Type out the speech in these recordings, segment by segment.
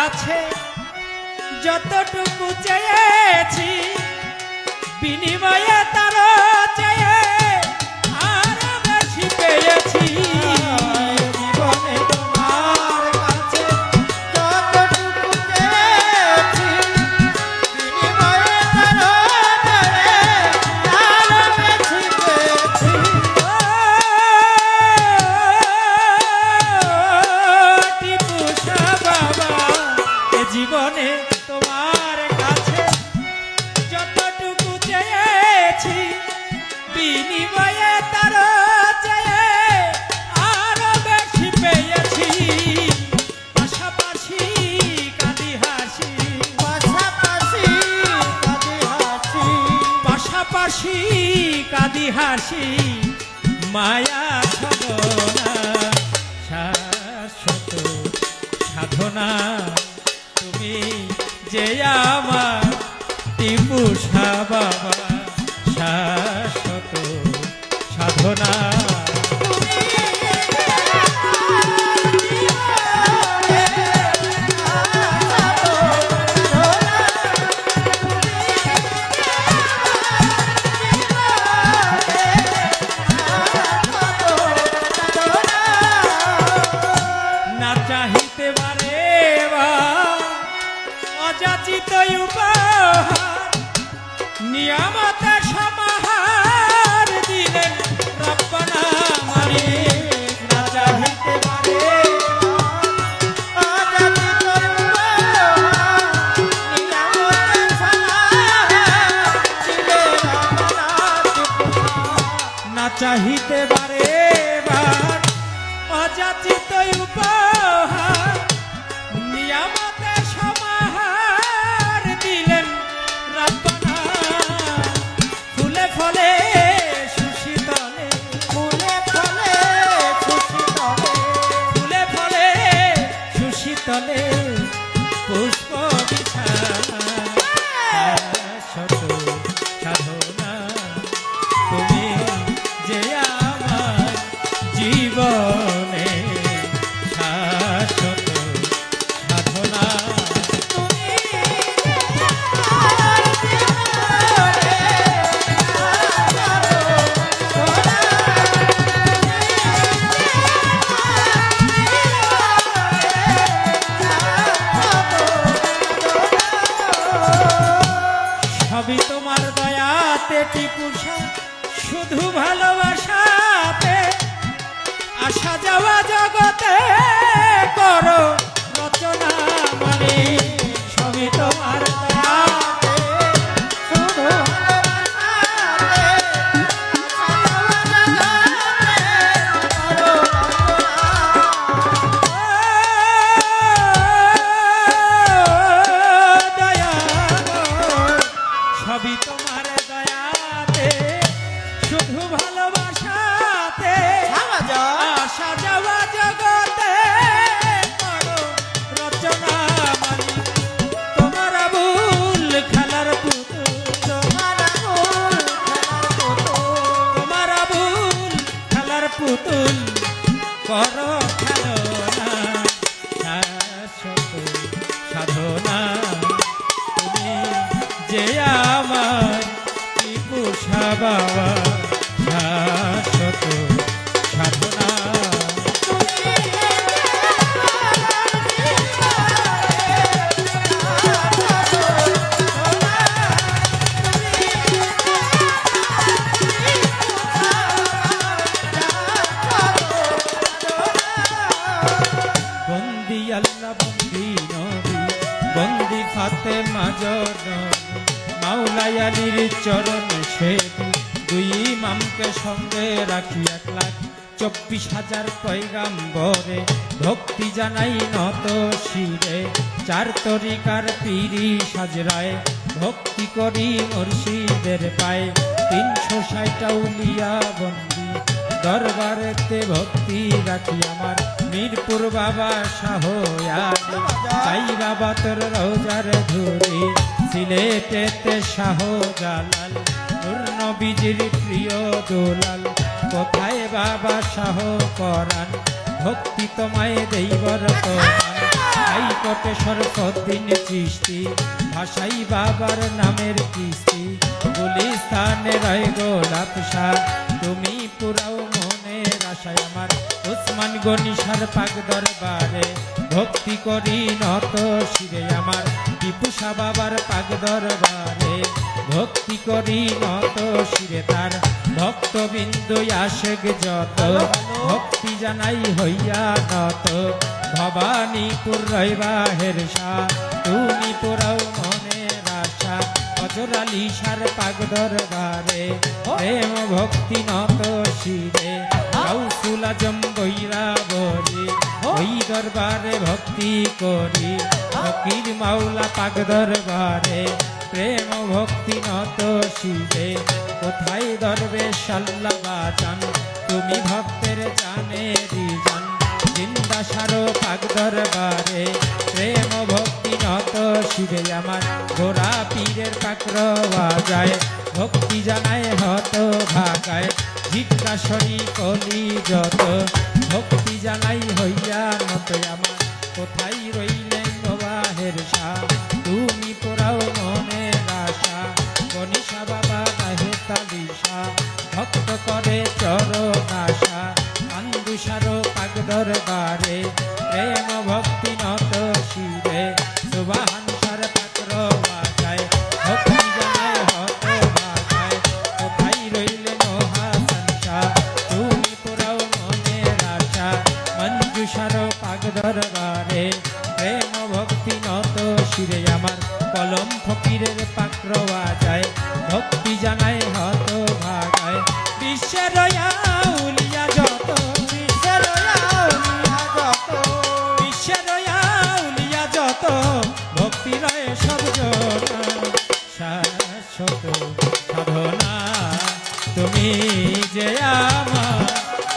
কাছে যতটুকু চেয়েছি বিনিময়ে তার চেয়ে আরো বেশি পেয়েছি। জীবনে তোমার কাছে যতটুকু চেয়েছি বিনিময়ে তার চেয়ে আরো বেশি পেয়েছি। টিপু শাহ বাবা এ জীবনে তোমার কাছে যতটুকু চেয়েছি বিনিময়ে তার চেয়ে আরো বেশি পেয়েছি। পাশাপাশি কাঁদি হাসি, পাশাপাশি কাঁদি হাসি, পাশাপাশি কাঁদি হাসি মায়া ছলনা শাশ্বত সাধনা তুমি যে আমার টিপু শাহ বাবা শাশ্বত সাধনা। না চাহিতে পারে বা অযাচিত উপহার নিয়ামতে সমাহার দিলেন রব্বানা মালিক। না চাহিতে পারে অযাচিত উপহার নিয়ামতে সমাহার দিলেন রব্বানা। না চাহিতে পারে অযাচিত উপহার নিয়ামতে সমাহার দিলেন রব্বানা। ফুলে ফলে সুশীতলে, ফুলে ফলে সুশীতলে, ফুলে ফলে সুশীতলে পুষ্প বিছানা শাশ্বত সাধনা তুমি যে আমার জীবনে শাশ্বত সাধনা। সবই তোমার দয়াতে টিপু শাহ, শুধু ভালোবাসাতে আসা যাওয়া জগতে করো রচনা মানে। সবই তোমার দয়াতে শুধু ভালোবাসাতে আসা যাওয়া জগতে করো রচনা। সবই তোমার দয়াতে শুধু ভালোবাসাতে আসা যাওয়া জগতে করো রচনা মালিক। তোমার আবুল খেলার পুতুল, তোমার আবুল খেলার পুতুল, তোমার আবুল খেলার পুতুল করো খেলনা শাশ্বত সাধনা তুমি যে আমার টিপু শাহ বাবা শাশ্বত সাধনা। বন্দি আল্লাহ বন্দি নবী বন্দি ফাতেমা জননী মাওলাই আলীর চরণ সেতু দুই ইমামকে সঙ্গে রাখি 1,24,000 পয়গাম্বরে ভক্তি জানাই নত শিরে। 4 তরিকার পীরি সাজরায় ভক্তি করি মুর্শিদের পায়। 360 আউলিয়া বন্দি দরবারেতে ভক্তি রাখি আমার মিরপুর বাবা শাহ আলী। তাই বাবা তোর রোজার ধুরি সিলেটেতে শাহ জালাল নূর নবীজির প্রিয় দুলাল। কোথায় বাবা শাহ পরাণ ভক্তি তোমায় দেই বর্তমান। তাই কোটেশ্বর পদ্দিন সৃষ্টি ভাষাই বাবার নামের কিস্তি গুলিস্তানে রয় গোলাপ শাহ তুমি পুরাও মনের আশায় আমার ওসমান গনিসার পাক দরবারে ভক্তি করি নত শিরে আমার টিপুষা বাবার পাক দরবারে ভক্তি করি নত শিরে তার ভক্তবিন্দু আশেক যত ভক্তি জানাই হইয়া নত ভবানীপুর রইবাহের শাহ তুমি পুরাও মনের আশা অজরালি সার পাক দরবারে প্রেম ভক্তি নত শিরে কৌশুল আজম বৈরা বলি ওই দরবারে ভক্তি করি ফকির মাওলা পাক দরবারে প্রেম ভক্তি নত শিরে কোথায় দরবে সাল্লা বাজান তুমি ভক্তের জানে রিজান জিন্দা সারো পাক দরবারে প্রেম ভক্তি নত শিরে আমার গোরা পীরের পাকর বাজায় ভক্তি জানায় হত ভাগায় জিজ্ঞাসনী কলি যত ভক্তি জানাই হইয়া নত আমার কোথায় রইলেন বাহের শাহ তুমি পোড়াও মনের আশা গনিশা বাবা বাহে তালিশা ভক্ত করে চরণ আশা আন্দুসারো পাক দরবারে প্রেম ভক্তি নত শিরে সুবাহান সার পাকর বাজায় ভক্তি জানায় হত ভাগায় কোথায় রইলেন হাসান শাহ তুমি পোড়াও মনের আশা মঞ্জুসারো পাক দরবারে প্রেম ভক্তি নত শিরে আমার কলম ফকিরের পাকর বাজায় ভক্তি জানায় হত ভাগায় বিশ্বের আউলিয়া যত বিশ্বের আউলিয়া যত ভক্তি রয়ে সব জনা শাশ্বত সাধনা তুমি যে আমার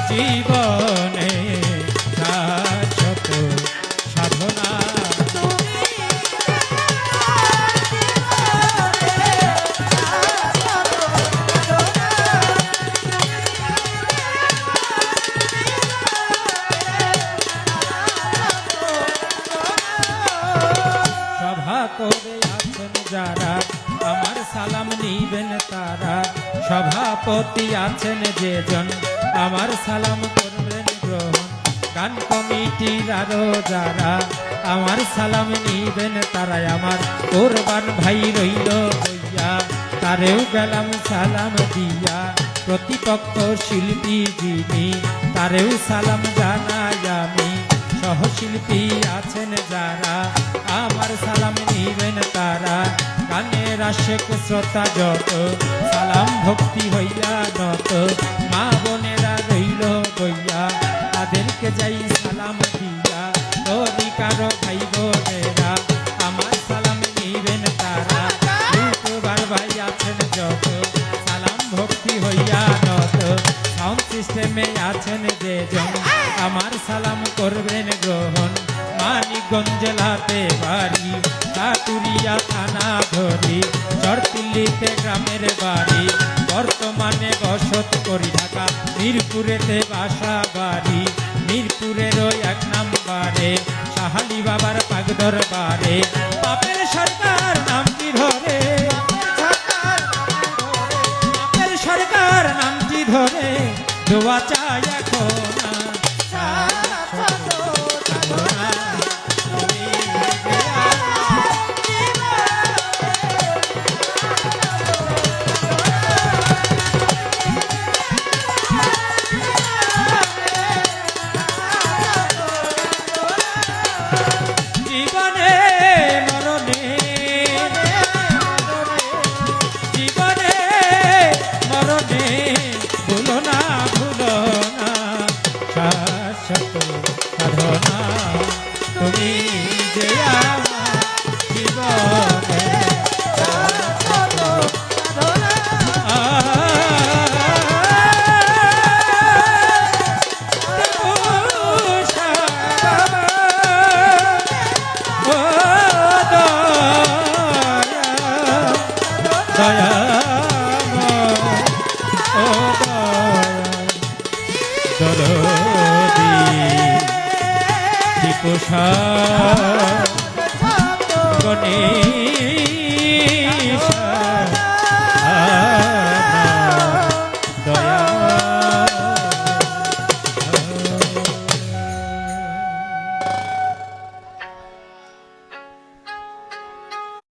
জীবনে শাশ্বত সাধনা সভা করে আছেন যারা আমার সালাম নিবেন তারা সভাপতি আছেন যেজন আমার সালাম করবেন গ্রহণ গান কমিটির আরো যারা আমার সালাম নিবেন তারাই আমার কোরবান ভাই রইল হইয়া তারেও গেলাম সালাম দিয়া প্রতিপক্ষ শিল্পী যিনি তারেও সালাম জানাই আমি সহশিল্পী আছেন যারা আমার সালাম নিবেন তারা গানের আশেক শ্রোতা যত সালাম ভক্তি হইয়া নত মা বোনেরা রইল বইয়া তাদেরকে যাই সালাম দিয়া তরিকার ভাই বোনেরা আমার সালাম নিবেন তারা ইউটিউবার ভাই আছেন যত সালাম ভক্তি হইয়া নত সাউন্ড সিস্টেমে আছেন যেজন আমার সালাম করবেন গ্রহণ মানিকগঞ্জ জেলাতে বাড়ি কাটুরিয়া থানা ধরি চরতিল্লিতে গ্রামের বাড়ি বর্তমানে বসত করি ঢাকা মিরপুরেতে বাসা বাড়ি মিরপুরেরও ১ নম্বরে সাহালি বাবার পাক দরবারে পাপের সরকার নামটি ধরে পাপের সরকার নামটি ধরে দোয়া চাই এখন সাধনা তুমি যে আমার জীবনে দয়া ও দরদি টিপু শাহ গণে